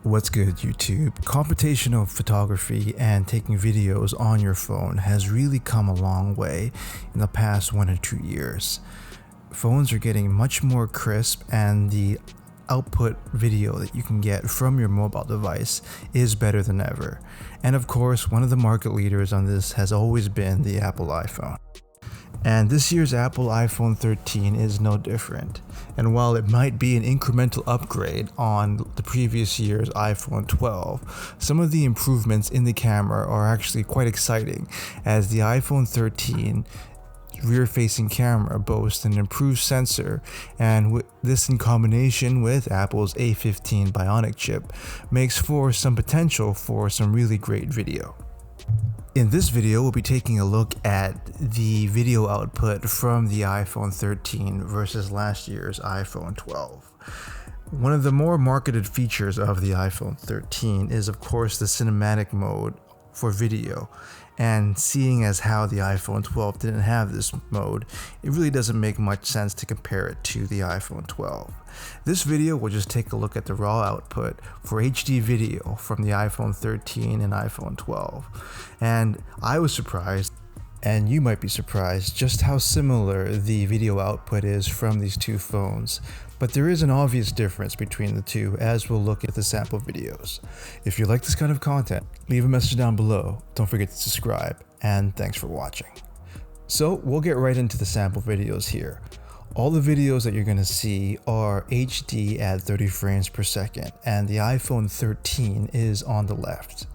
What's good, YouTube? Computational photography and taking videos on your phone has really come a long way in the past 1 or 2 years. Phones are getting much more crisp, and the output video that you can get from your mobile device is better than ever. And of course, one of the market leaders on this has always been the Apple iPhone. And this year's Apple iPhone 13 is no different. And while it might be an incremental upgrade on the previous year's iPhone 12, some of the improvements in the camera are actually quite exciting, as the iPhone 13 rear-facing camera boasts an improved sensor, and this in combination with Apple's A15 Bionic chip makes for some potential for some really great video. In this video, we'll be taking a look at the video output from the iPhone 13 versus last year's iPhone 12. One of the more marketed features of the iPhone 13 is, of course, the cinematic mode for video. And seeing as how the iPhone 12 didn't have this mode, it really doesn't make much sense to compare it to the iPhone 12. This video will just take a look at the raw output for HD video from the iPhone 13 and iPhone 12. And I was surprised, and you might be surprised, just how similar the video output is from these two phones. But there is an obvious difference between the two, as we'll look at the sample videos. If you like this kind of content, leave a message down below, don't forget to subscribe, and thanks for watching. So we'll get right into the sample videos here. All the videos that you're going to see are HD at 30 frames per second, and the iPhone 13 is on the left.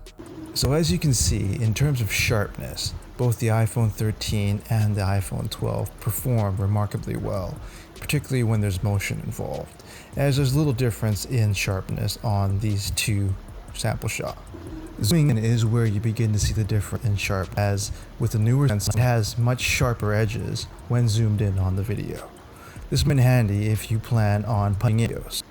So as you can see, in terms of sharpness, both the iPhone 13 and the iPhone 12 perform remarkably well, particularly when there's motion involved, as there's little difference in sharpness on these two sample shots. Zooming in is where you begin to see the difference in sharp, as with the newer sensor, it has much sharper edges when zoomed in on the video. This has been handy if you plan on putting in videos.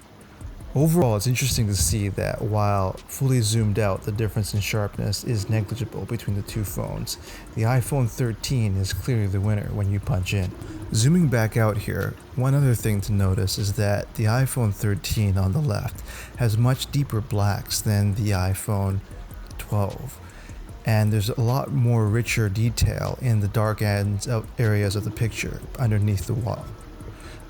Overall, it's interesting to see that while fully zoomed out, the difference in sharpness is negligible between the two phones. The iPhone 13 is clearly the winner when you punch in. Zooming back out here, one other thing to notice is that the iPhone 13 on the left has much deeper blacks than the iPhone 12. And there's a lot more richer detail in the dark areas of the picture underneath the wall.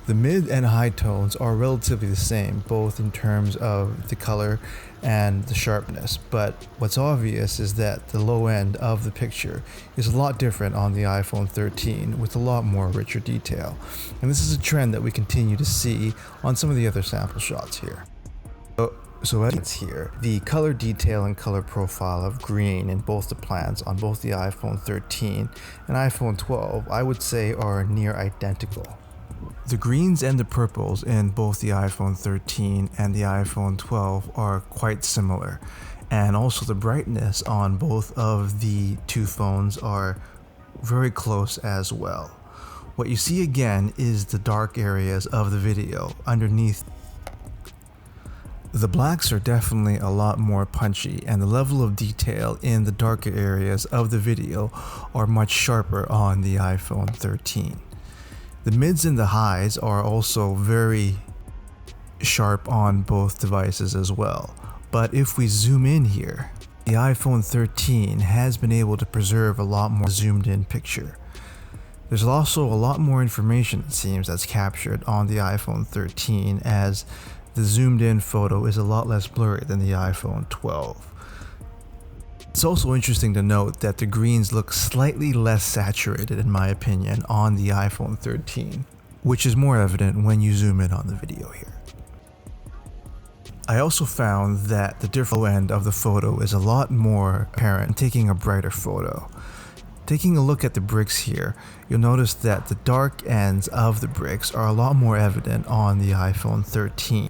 The mid and high tones are relatively the same, both in terms of the color and the sharpness, but what's obvious is that the low end of the picture is a lot different on the iPhone 13 with a lot more richer detail. And this is a trend that we continue to see on some of the other sample shots here. So as it's here, the color detail and color profile of green in both the plans on both the iPhone 13 and iPhone 12, I would say, are near identical. The greens and the purples in both the iPhone 13 and the iPhone 12 are quite similar, and also the brightness on both of the two phones are very close as well. What you see again is the dark areas of the video underneath. The blacks are definitely a lot more punchy, and the level of detail in the darker areas of the video are much sharper on the iPhone 13. The mids and the highs are also very sharp on both devices as well. But if we zoom in here, the iPhone 13 has been able to preserve a lot more zoomed in picture. There's also a lot more information, it seems, that's captured on the iPhone 13, as the zoomed in photo is a lot less blurry than the iPhone 12. It's also interesting to note that the greens look slightly less saturated, in my opinion, on the iPhone 13, which is more evident when you zoom in on the video here. I also found that the different end of the photo is a lot more apparent taking a brighter photo. Taking a look at the bricks here, you'll notice that the dark ends of the bricks are a lot more evident on the iPhone 13.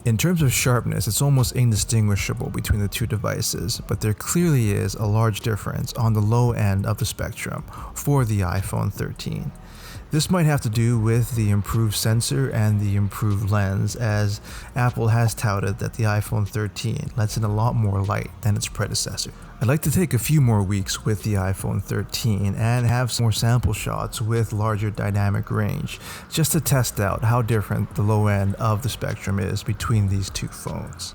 In terms of sharpness, it's almost indistinguishable between the two devices, but there clearly is a large difference on the low end of the spectrum for the iPhone 13. This might have to do with the improved sensor and the improved lens, as Apple has touted that the iPhone 13 lets in a lot more light than its predecessor. I'd like to take a few more weeks with the iPhone 13 and have some more sample shots with larger dynamic range, just to test out how different the low end of the spectrum is between these two phones.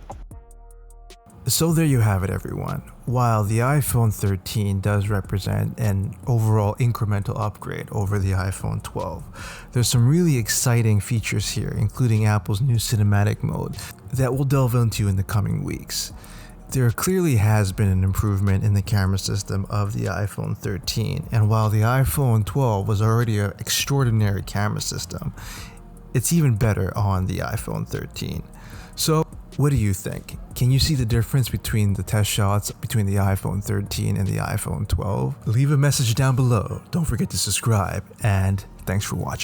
So there you have it, everyone. While the iPhone 13 does represent an overall incremental upgrade over the iPhone 12, there's some really exciting features here, including Apple's new cinematic mode that we'll delve into in the coming weeks. There clearly has been an improvement in the camera system of the iPhone 13, and while the iPhone 12 was already an extraordinary camera system, it's even better on the iPhone 13. So, what do you think? Can you see the difference between the test shots between the iPhone 13 and the iPhone 12? Leave a message down below. Don't forget to subscribe, and thanks for watching.